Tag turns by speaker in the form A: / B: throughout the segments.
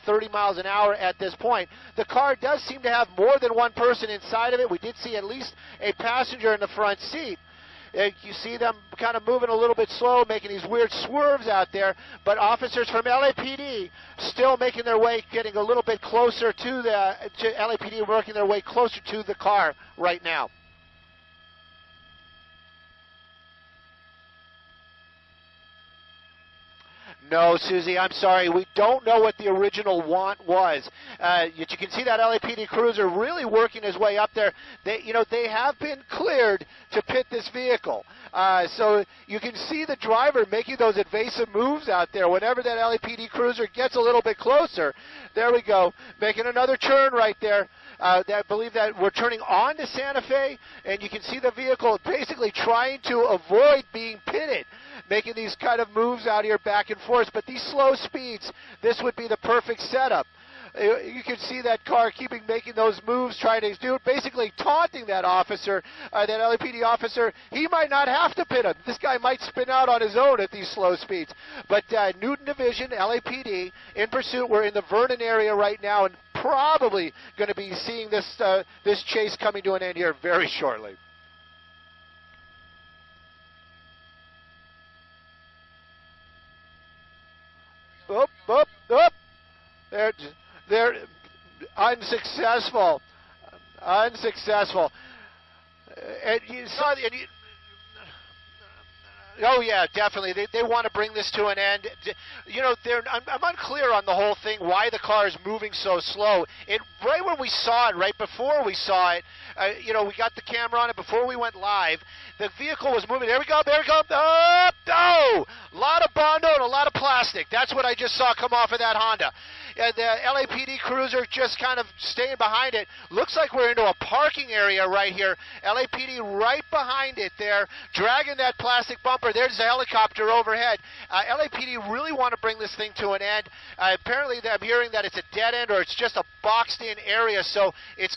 A: 30 miles an hour at this point. The car does seem to have more than one person inside of it. We did see at least a passenger in the front seat. You see them kind of moving a little bit slow, making these weird swerves out there, but officers from LAPD still making their way, getting a little bit closer to LAPD, working their way closer to the car right now. No, Susie, I'm sorry. We don't know what the original want was. You can see that LAPD cruiser really working his way up there. They have been cleared to pit this vehicle. So you can see the driver making those evasive moves out there. Whenever that LAPD cruiser gets a little bit closer, there we go, making another turn right there. I believe that we're turning on to Santa Fe, and you can see the vehicle basically trying to avoid being pitted, making these kind of moves out here back and forth. But these slow speeds, this would be the perfect setup. You can see that car making those moves, trying to do basically taunting that officer, that LAPD officer. He might not have to pit him. This guy might spin out on his own at these slow speeds. But Newton Division, LAPD, in pursuit. We're in the Vernon area right now, and probably going to be seeing this chase coming to an end here very shortly. Oop, oop, oop. They're unsuccessful. Unsuccessful. And you saw oh, yeah, definitely. They want to bring this to an end. I'm unclear on the whole thing, why the car is moving so slow. Right when we saw it, right before we saw it, we got the camera on it before we went live. The vehicle was moving. There we go. Oh, no! A lot of Bondo and a lot of plastic. That's what I just saw come off of that Honda. The LAPD cruiser just kind of staying behind it. Looks like we're into a parking area right here. LAPD right behind it there, dragging that plastic bumper. There's a helicopter overhead. LAPD really want to bring this thing to an end. Apparently, I'm hearing that it's a dead end or it's just a boxed-in area, so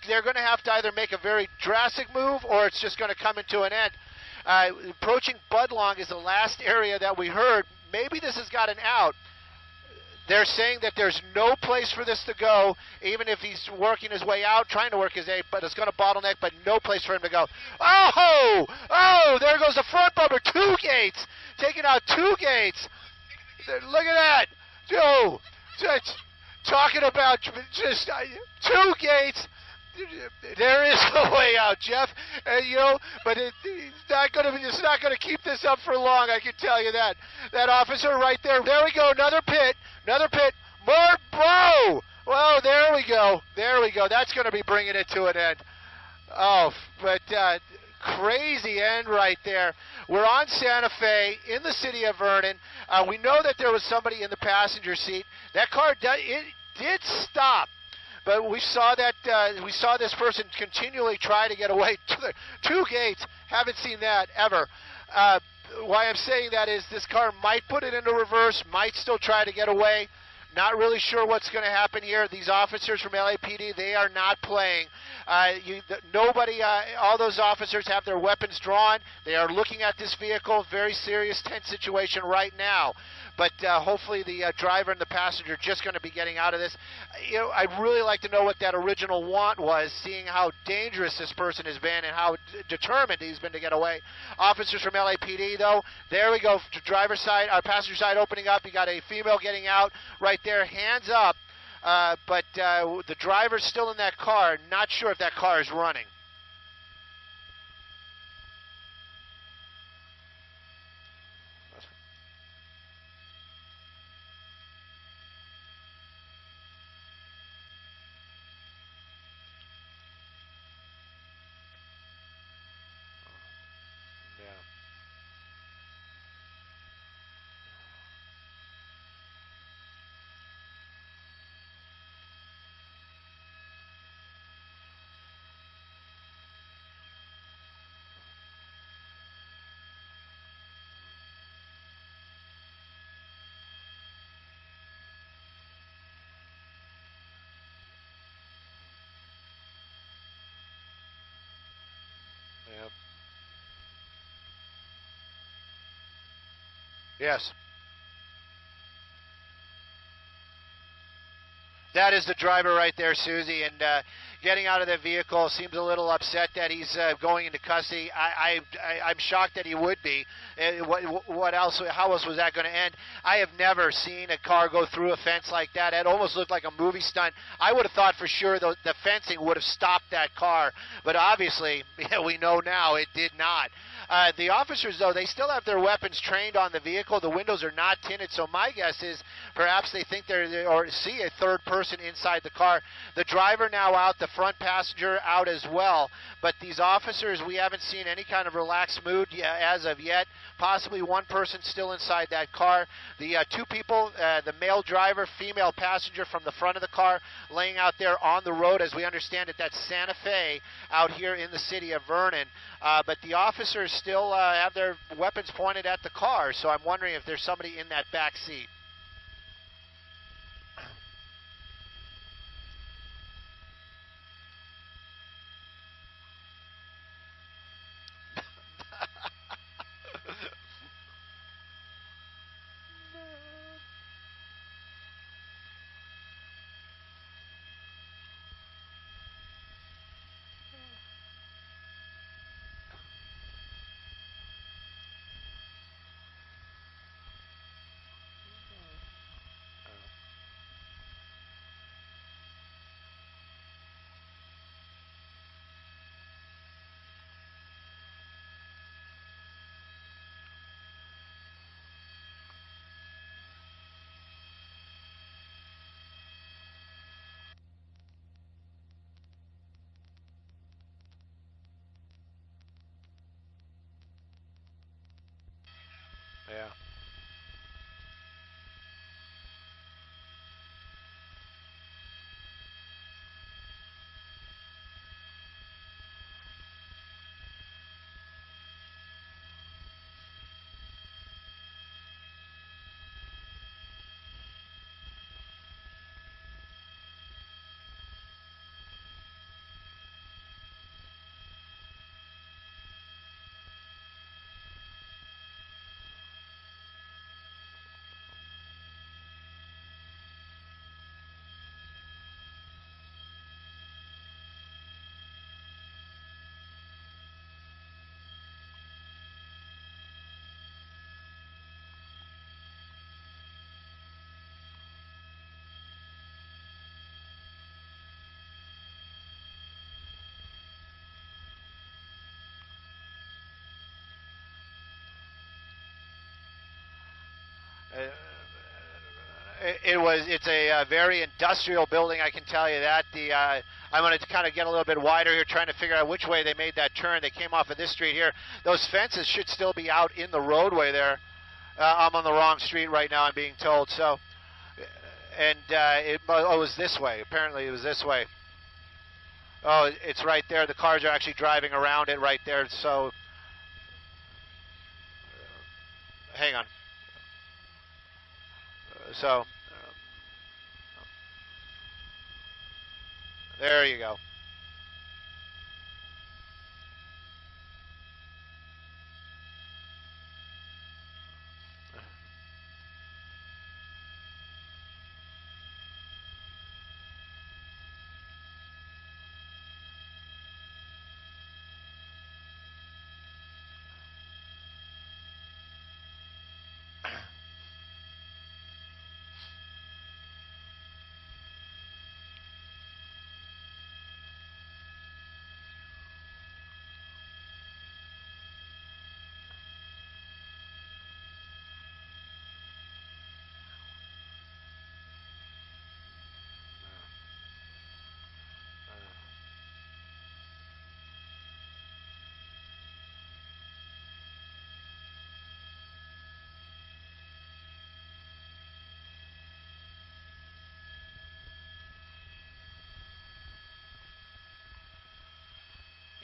A: they're going to have to either make a very drastic move or it's just going to come into an end. Approaching Budlong is the last area that we heard. Maybe this has got an out. They're saying that there's no place for this to go, even if he's working his way out, trying to work his way, but it's going to bottleneck, but no place for him to go. Oh, there goes the front bumper. 2 gates, taking out 2 gates. Look at that. Joe, talking about just 2 gates. There is a way out, Jeff. But it's not going to keep this up for long. I can tell you that. That officer right there. There we go. Another pit. More bro. Well, there we go. That's going to be bringing it to an end. Oh, but crazy end right there. We're on Santa Fe in the city of Vernon. We know that there was somebody in the passenger seat. That car did stop. But we saw this person continually try to get away to the 2 gates. Haven't seen that ever. Why I'm saying that is this car might put it into reverse, might still try to get away. Not really sure what's going to happen here. These officers from LAPD, they are not playing. All those officers have their weapons drawn. They are looking at this vehicle. Very serious, tense situation right now. But hopefully the driver and the passenger are just going to be getting out of this. I'd really like to know what that original want was, seeing how dangerous this person has been and how determined he's been to get away. Officers from LAPD, though, there we go. Driver's side, passenger side opening up. You got a female getting out right there, hands up. But the driver's still in that car. Not sure if that car is running. Yes. That is the driver right there, Susie, and getting out of the vehicle, seems a little upset that he's going into custody. I'm shocked that he would be. What else? How else was that going to end? I have never seen a car go through a fence like that. It almost looked like a movie stunt. I would have thought for sure the fencing would have stopped that car, but obviously we know now it did not. The officers, though, they still have their weapons trained on the vehicle. The windows are not tinted, so my guess is perhaps they think or see a third person inside the car. The driver now out, the front passenger out as well. But these officers, we haven't seen any kind of relaxed mood as of yet. Possibly one person still inside that car. The two people, the male driver, female passenger from the front of the car, laying out there on the road. As we understand it, that's Santa Fe out here in the city of Vernon. But the officers still have their weapons pointed at the car, so I'm wondering if there's somebody in that back seat. Yeah. It's a very industrial building, I can tell you that. I'm going to kind of get a little bit wider here, trying to figure out which way they made that turn. They came off of this street here. Those fences should still be out in the roadway there. I'm on the wrong street right now, I'm being told. So, and it was this way. Apparently it was this way. Oh, it's right there. The cars are actually driving around it right there. So, hang on. So, there you go.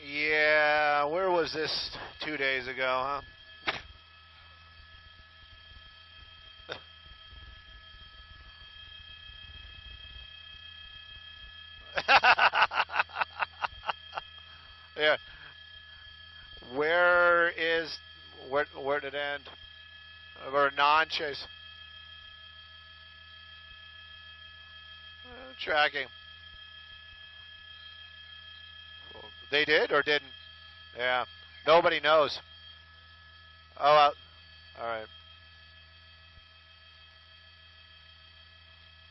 A: Yeah, where was this 2 days ago, huh? Yeah. Where did it end? Or non-chase. Tracking. They did or didn't? Yeah. Nobody knows. Oh, all right.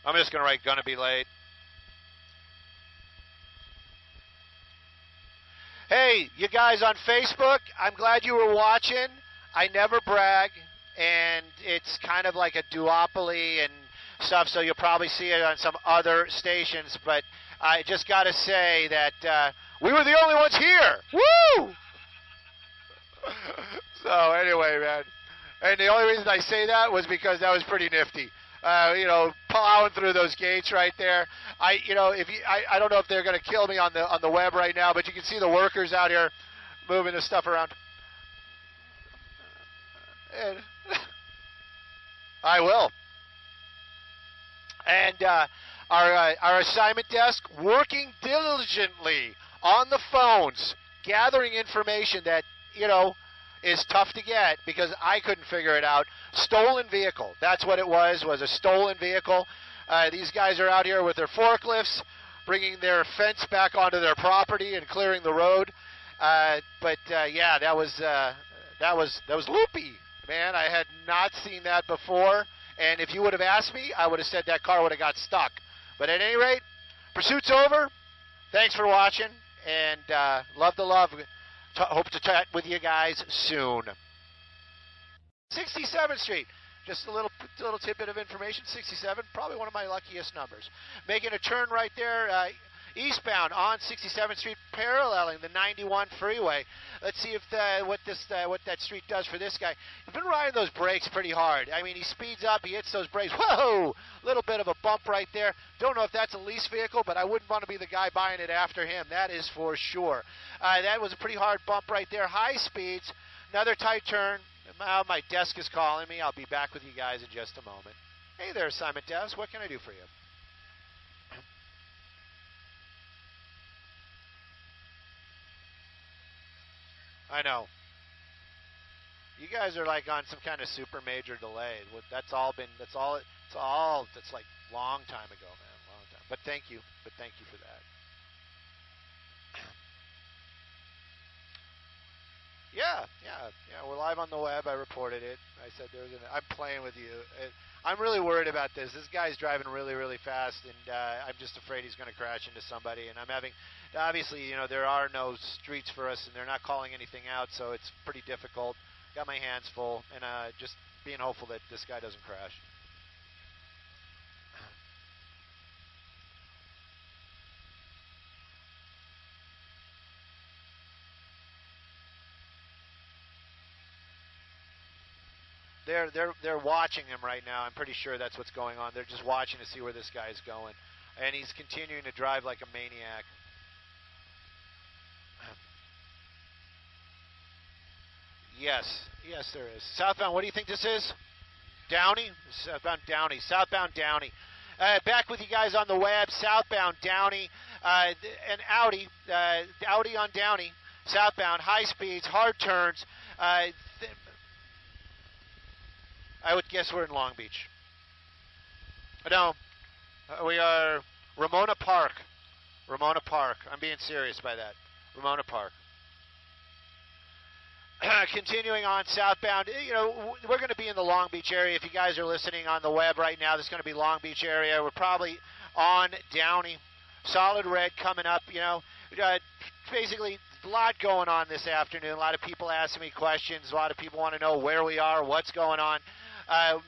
A: I'm just going to write gonna be late. Hey, you guys on Facebook, I'm glad you were watching. I never brag, and it's kind of like a duopoly and stuff, so you'll probably see it on some other stations, but I just got to say that we were the only ones here. Woo! So anyway, man, and the only reason I say that was because that was pretty nifty. Plowing through those gates right there. I don't know if they're going to kill me on the web right now, but you can see the workers out here moving this stuff around. And I will. And our assignment desk working diligently on the phones, gathering information that is tough to get because I couldn't figure it out. Stolen vehicle. That's what it was a stolen vehicle. These guys are out here with their forklifts, bringing their fence back onto their property and clearing the road. Yeah, that was loopy, man. I had not seen that before. And if you would have asked me, I would have said that car would have got stuck. But at any rate, pursuit's over. Thanks for watching, and love the love. Hope to chat with you guys soon. 67th Street. Just a little tidbit of information. 67, probably one of my luckiest numbers. Making a turn right there, eastbound on 67th Street, paralleling the 91 freeway. Let's see if what that street does for this guy. He's been riding those brakes pretty hard. I mean, he speeds up, he hits those brakes. Whoa! Little bit of a bump right there. Don't know if that's a lease vehicle, but I wouldn't want to be the guy buying it after him. That is for sure. That was a pretty hard bump right there. High speeds. Another tight turn. My desk is calling me. I'll be back with you guys in just a moment. Hey there, Simon Desk. What can I do for you? I know. You guys are like on some kind of super major delay. It's like long time ago, man, long time. But thank you for that. Yeah. We're live on the web. I reported it. I said I'm playing with you. I'm really worried about this. This guy's driving really, really fast, and I'm just afraid he's going to crash into somebody. And I'm having, obviously, there are no streets for us, and they're not calling anything out, so it's pretty difficult. Got my hands full, and just being hopeful that this guy doesn't crash. They're watching him right now. I'm pretty sure that's what's going on. They're just watching to see where this guy's going, and he's continuing to drive like a maniac. Yes, there is. Southbound, what do you think this is? Downey? Southbound Downey. Southbound Downey. Back with you guys on the web. Southbound Downey. An Audi. Audi on Downey. Southbound. High speeds. Hard turns. I would guess we're in Long Beach. No. We are Ramona Park. Ramona Park. I'm being serious by that. Ramona Park. Continuing on southbound, we're going to be in the Long Beach area. If you guys are listening on the web right now, there's going to be Long Beach area. We're probably on Downey. Solid red coming up, basically a lot going on this afternoon. A lot of people asking me questions. A lot of people want to know where we are, what's going on.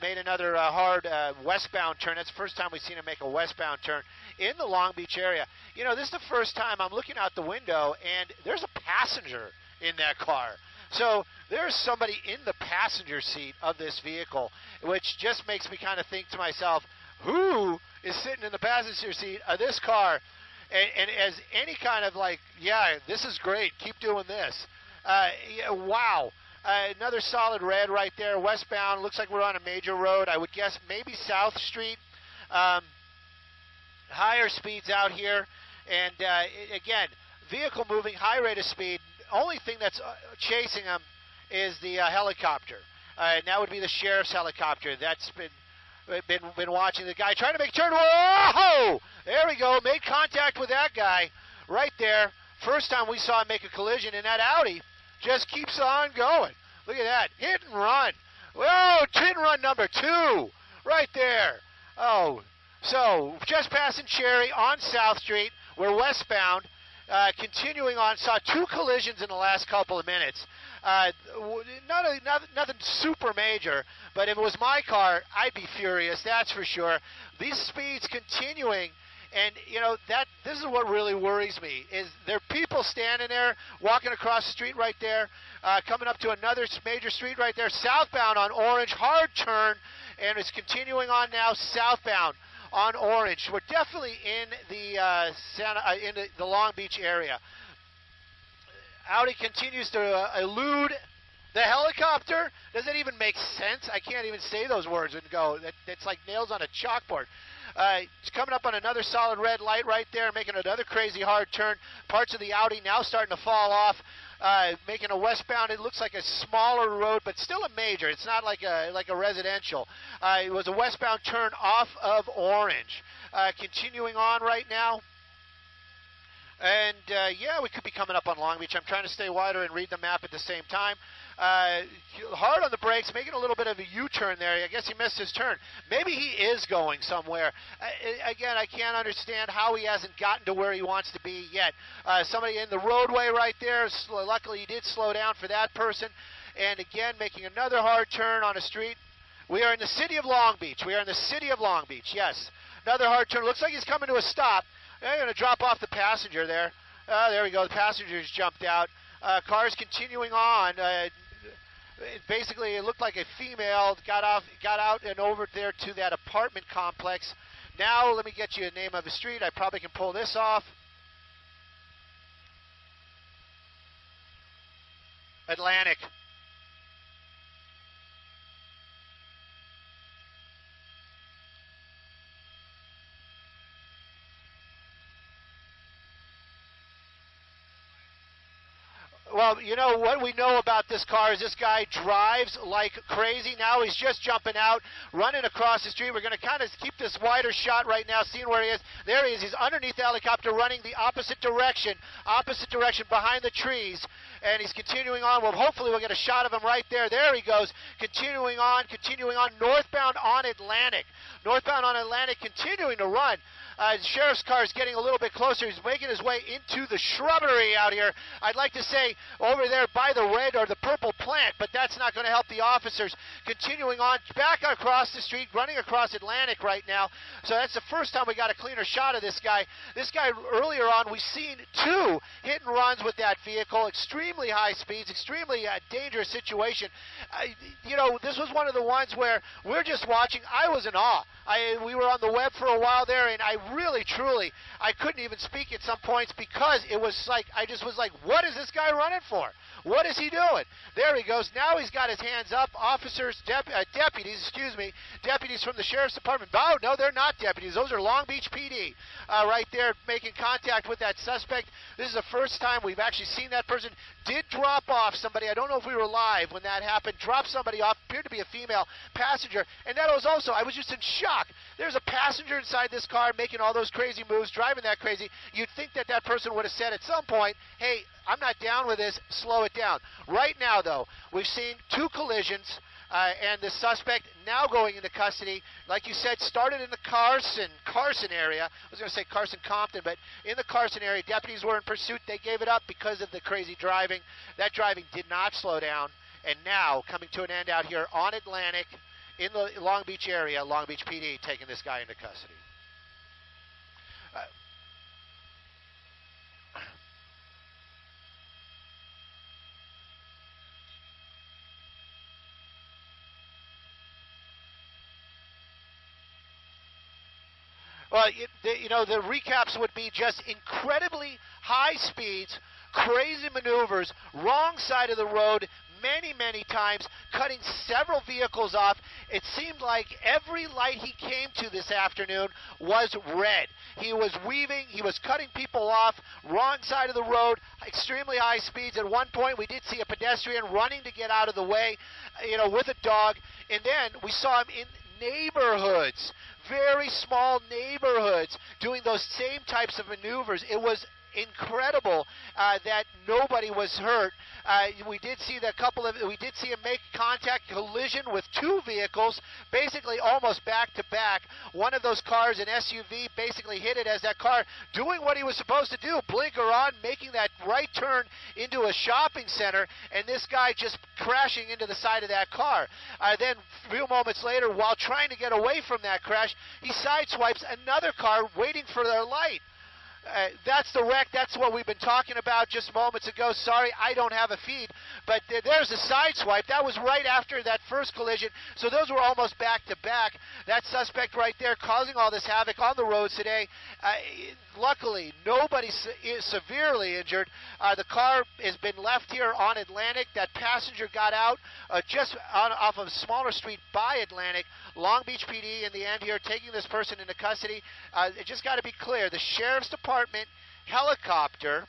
A: Made another hard westbound turn. That's the first time we've seen him make a westbound turn in the Long Beach area. This is the first time I'm looking out the window, and there's a passenger in that car. So there's somebody in the passenger seat of this vehicle, which just makes me kind of think to myself, who is sitting in the passenger seat of this car? And as any kind of like, yeah, this is great, keep doing this. Wow. Another solid red right there, westbound. Looks like we're on a major road. I would guess maybe South Street. Higher speeds out here. And again, vehicle moving, high rate of speed. Only thing that's chasing him is the helicopter. And that would be the sheriff's helicopter. That's been watching the guy trying to make a turn. Whoa! There we we go. Made contact with that guy right there. First time we saw him make a collision, and that Audi just keeps on going. Look at that. Hit and run. Whoa, hit and run number 2 right there. Oh, so just passing Cherry on South Street. We're westbound. Continuing on, saw 2 collisions in the last couple of minutes. Nothing super major, but if it was my car, I'd be furious, that's for sure. These speeds continuing, and this is what really worries me, is there are people standing there, walking across the street right there, coming up to another major street right there, southbound on Orange, hard turn, and it's continuing on now southbound on Orange. We're definitely in the Long Beach area. Audi continues to elude the helicopter. Does that even make sense? I can't even say those words and go. It's like nails on a chalkboard. It's coming up on another solid red light right there, making another crazy hard turn. Parts of the Audi now starting to fall off. Making a westbound. It looks like a smaller road, but still a major. It's not like a residential. It was a westbound turn off of Orange. Continuing on right now. And, yeah, we could be coming up on Long Beach. I'm trying to stay wider and read the map at the same time. Hard on the brakes, making a little bit of a U-turn there. I guess he missed his turn. Maybe he is going somewhere. Again, I can't understand how he hasn't gotten to where he wants to be yet. Somebody in the roadway right there. Luckily, he did slow down for that person. And, again, making another hard turn on a street. We are in the city of Long Beach. We are in the city of Long Beach, yes. Another hard turn. Looks like he's coming to a stop. They're going to drop off the passenger there. There we go. The passenger's jumped out. Car's continuing on. Basically, it looked like a female got out and over there to that apartment complex. Now, let me get you a name of a street. I probably can pull this off. Atlantic. Well, you know what we know about this car is this guy drives like crazy. Now he's just jumping out, running across the street. We're going to kind of keep this wider shot right now, seeing where he is. There he is. He's underneath the helicopter, running the opposite direction behind the trees, and he's continuing on. Well, hopefully we'll get a shot of him right there. There he goes, continuing on, northbound on Atlantic. Northbound on Atlantic, continuing to run. The sheriff's car is getting a little bit closer. He's making his way into the shrubbery out here. I'd like to say over there by the red or the purple plant, but that's not going to help the officers. Continuing on back across the street, running across Atlantic right now. So that's the first time we got a cleaner shot of this guy. This guy earlier on, we've seen 2 hit and runs with that vehicle. Extremely high speeds, extremely dangerous situation. This was one of the ones where we're just watching. I was in awe. We were on the web for a while there, and I really, truly, I couldn't even speak at some points because it was like, I just was like, what is this guy running for? What is he doing? There he goes. Now he's got his hands up. Officers, deputies from the sheriff's department. Oh, no, they're not deputies. Those are Long Beach PD right there making contact with that suspect. This is the first time we've actually seen that person. Did drop off somebody. I don't know if we were live when that happened. Dropped somebody off. Appeared to be a female passenger. And that was also, I was just in shock. There's a passenger inside this car making all those crazy moves, driving that crazy. You'd think that that person would have said at some point, hey, I'm not down with this, slow it down. Right now, though, we've seen 2 collisions, and the suspect now going into custody. Like you said, started in the Carson area. I was going to say Carson-Compton, but in the Carson area, deputies were in pursuit. They gave it up because of the crazy driving. That driving did not slow down, and now coming to an end out here on Atlantic in the Long Beach area, Long Beach PD taking this guy into custody. Well, the recaps would be just incredibly high speeds, crazy maneuvers, wrong side of the road, many times, cutting several vehicles off. It seemed like every light he came to this afternoon was red. He was weaving, he was cutting people off, wrong side of the road, extremely high speeds. At one point, we did see a pedestrian running to get out of the way, with a dog, and then we saw him in neighborhoods, very small neighborhoods doing those same types of maneuvers. It was incredible that nobody was hurt. We did see him make contact collision with two vehicles, basically almost back to back. One of those cars, an SUV, basically hit it as that car doing what he was supposed to do, blinker on, making that right turn into a shopping center, and this guy just crashing into the side of that car. Then a few moments later, while trying to get away from that crash, he sideswipes another car waiting for their light. That's the wreck. That's what we've been talking about just moments ago. Sorry, I don't have a feed, but there's a side swipe. That was right after that first collision, so those were almost back to back. That suspect right there causing all this havoc on the roads today. Luckily, nobody is severely injured. The car has been left here on Atlantic. That passenger got out just off of a smaller street by Atlantic. Long Beach PD in the end here taking this person into custody. It just got to be clear. The Sheriff's Department helicopter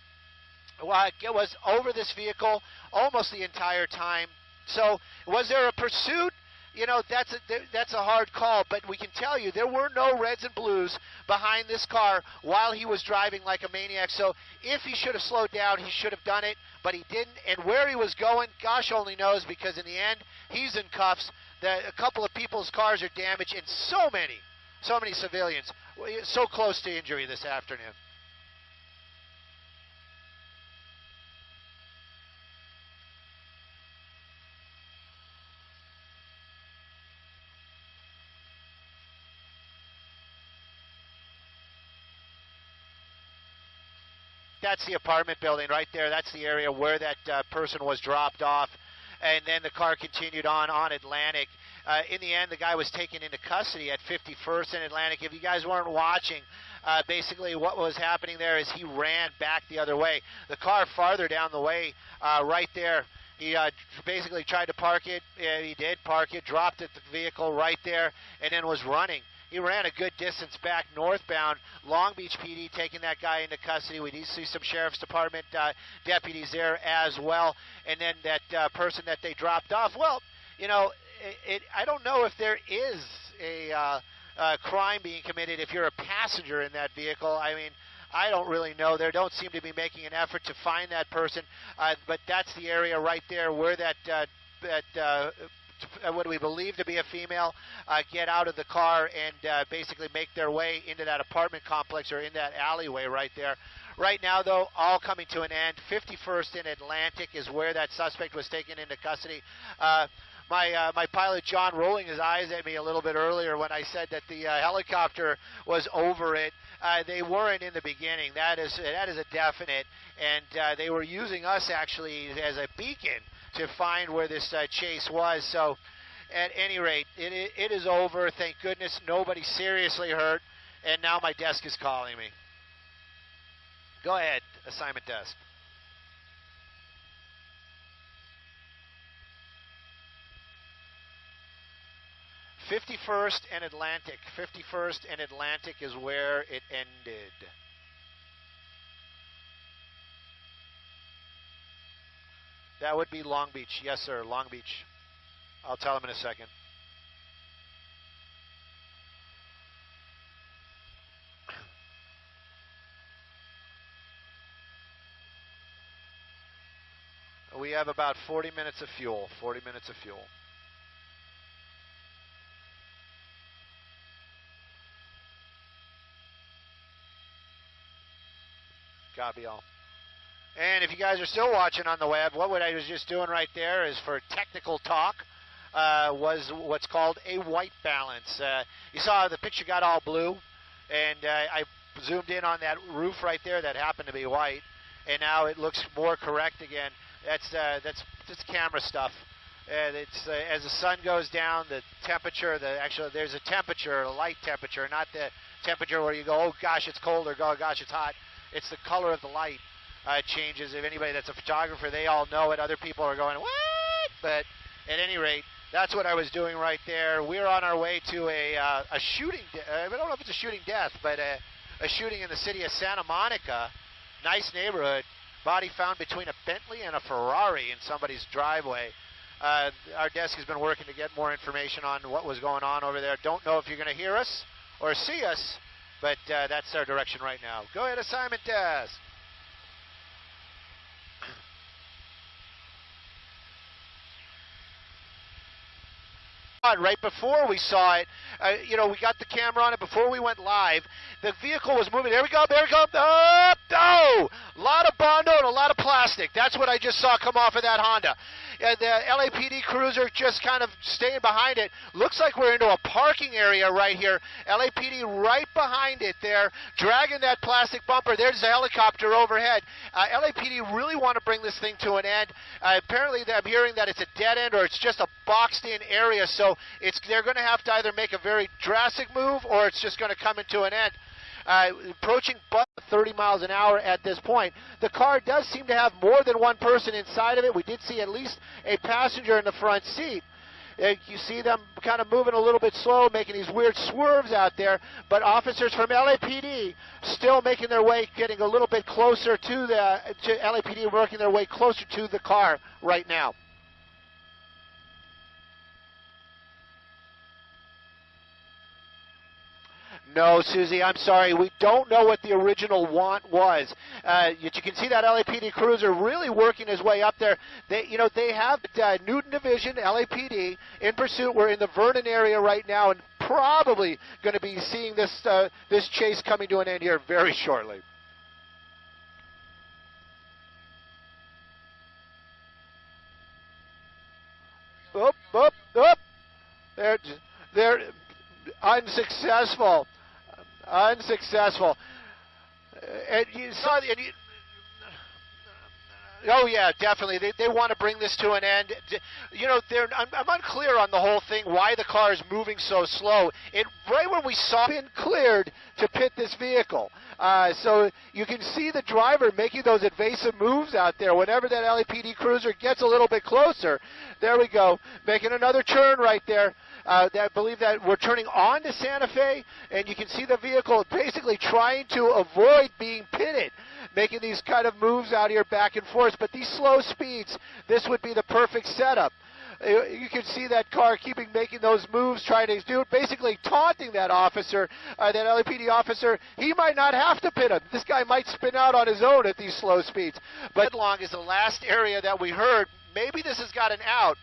A: was over this vehicle almost the entire time. So was there a pursuit? You know, that's a hard call, but we can tell you there were no reds and blues behind this car while he was driving like a maniac. So if he should have slowed down, he should have done it, but he didn't. And where he was going, gosh only knows, because in the end, he's in cuffs. A couple of people's cars are damaged, and so many civilians so close to injury this afternoon. That's the apartment building right there. That's the area where that person was dropped off. And then the car continued on Atlantic. In the end, the guy was taken into custody at 51st and Atlantic. If you guys weren't watching, basically what was happening there is he ran back the other way. The car farther down the way, right there, he basically tried to park it. He did park it, dropped the vehicle right there, and then was running. He ran a good distance back northbound. Long Beach PD taking that guy into custody. We do see some Sheriff's Department deputies there as well. And then that person that they dropped off, well, you know, I don't know if there is a crime being committed if you're a passenger in that vehicle. I mean, I don't really know. They don't seem to be making an effort to find that person. But that's the area right there where that what we believe to be a female get out of the car and basically make their way into that apartment complex or in that alleyway right there. Right now, though, all coming to an end. 51st and Atlantic is where that suspect was taken into custody. My pilot, John, rolling his eyes at me a little bit earlier when I said that the helicopter was over it. They weren't in the beginning. That is a definite. And they were using us, actually, as a beacon to find where this chase was. So, at any rate, it is over. Thank goodness nobody seriously hurt. And now my desk is calling me. Go ahead, assignment desk. .51st and Atlantic. 51st and Atlantic is where it ended. That would be Long Beach. Yes, sir, Long Beach. I'll tell him in a second. We have about 40 minutes of fuel. 40 minutes of fuel. Copy all. And if you guys are still watching on the web, what I was just doing right there is for technical talk was what's called a white balance. You saw the picture got all blue, and I zoomed in on that roof right there that happened to be white, and now it looks more correct again. That's camera stuff. It's as the sun goes down, the temperature, there's a temperature, a light temperature, not the temperature where you go, oh gosh, it's cold, or oh gosh, it's hot. It's the color of the light changes. If anybody that's a photographer, they all know it. Other people are going, what? But at any rate, that's what I was doing right there. We're on our way to a shooting. I don't know if it's a shooting death, but a shooting in the city of Santa Monica. Nice neighborhood. Body found between a Bentley and a Ferrari in somebody's driveway. Our desk has been working to get more information on what was going on over there. Don't know if you're going to hear us or see us, but that's our direction right now. Go ahead, assignment desk. Right before we saw it, we got the camera on it before we went live. The vehicle was moving. There we go. Oh, a lot of Bondo and a lot of plastic. That's what I just saw come off of that Honda. The LAPD cruiser just kind of staying behind it. Looks like we're into a parking area right here. LAPD right behind it there, dragging that plastic bumper. There's the helicopter overhead. LAPD really want to bring this thing to an end. Apparently, I'm hearing that it's a dead end or it's just a boxed-in area, so they're going to have to either make a very drastic move or it's just going to come into an end. Approaching 30 miles an hour at this point. The car does seem to have more than one person inside of it. We did see at least a passenger in the front seat. You see them kind of moving a little bit slow, making these weird swerves out there, but officers from LAPD still making their way, getting a little bit closer to LAPD, working their way closer to the car right now. No, Susie, I'm sorry. We don't know what the original want was. You can see that LAPD cruiser really working his way up there. They have Newton Division, LAPD, in pursuit. We're in the Vernon area right now and probably going to be seeing this chase coming to an end here very shortly. Up. They're unsuccessful. And you saw oh yeah, definitely. They want to bring this to an end. I'm unclear on the whole thing, why the car is moving so slow. Right when we saw it, been cleared to pit this vehicle. So you can see the driver making those evasive moves out there. Whenever that LAPD cruiser gets a little bit closer, there we go, making another turn right there. I believe that we're turning on to Santa Fe, and you can see the vehicle basically trying to avoid being pitted, making these kind of moves out here back and forth. But these slow speeds, this would be the perfect setup. You can see that car making those moves, trying to do it, basically taunting that officer, that LAPD officer. He might not have to pit him. This guy might spin out on his own at these slow speeds. But long is the last area that we heard. Maybe this has got an out.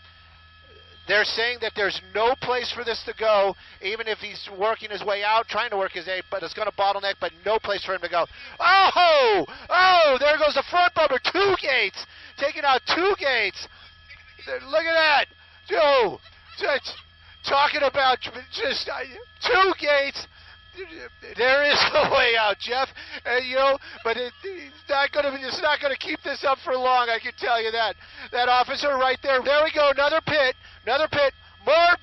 A: They're saying that there's no place for this to go, even if he's working his way out, trying to work his way, but it's going to bottleneck, but no place for him to go. Oh, there goes the front bumper. 2 gates, taking out 2 gates. Look at that. Joe, talking about just 2 gates. There is a way out, Jeff. But it's not going to keep this up for long. I can tell you that. That officer right there. There we go. Another pit. More.